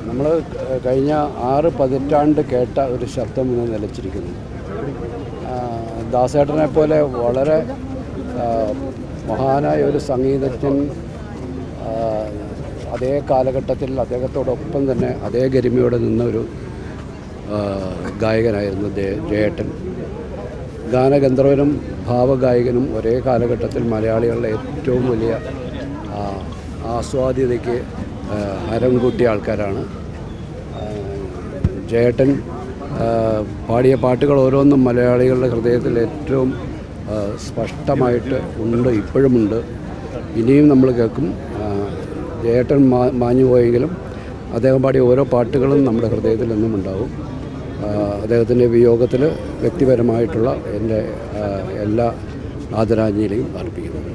നമ്മൾ കഴിഞ്ഞ 6 പതിറ്റാണ്ട് കേട്ട ഒരു ശബ്ദം ഇന്ന് നിലച്ചിരിക്കുന്നു. ദാസേട്ടനെ പോലെ വളരെ മഹാനായ ഒരു സംഗീതജ്ഞൻ, അതേ കാലഘട്ടത്തിൽ അദ്ദേഹത്തോടൊപ്പം തന്നെ അതേ ഗരിമയോടെ നിന്ന ഒരു ഗായകനായിരുന്നു ജയേട്ടൻ. ഗാനഗന്ധർവനും ഭാവഗായകനും ഒരേ കാലഘട്ടത്തിൽ മലയാളികളുടെ ഏറ്റവും വലിയ ആസ്വാദ്യതയ്ക്ക് ഹരം കൂട്ടിയ ആൾക്കാരാണ്. ജയേട്ടൻ പാടിയ പാട്ടുകൾ ഓരോന്നും മലയാളികളുടെ ഹൃദയത്തിൽ ഏറ്റവും സ്പഷ്ടമായിട്ട് ഉണ്ട്, ഇപ്പോഴുമുണ്ട്, ഇനിയും നമ്മൾ കേൾക്കും. ജയേട്ടൻ മാഞ്ഞു പോയെങ്കിലും അദ്ദേഹം പാടിയ ഓരോ പാട്ടുകളും നമ്മുടെ ഹൃദയത്തിൽ എന്നും ഉണ്ടാവും. അദ്ദേഹത്തിൻ്റെ വിയോഗത്തിൽ വ്യക്തിപരമായിട്ടുള്ള എൻ്റെ എല്ലാ ആദരാഞ്ജലിയും അർപ്പിക്കുന്നു.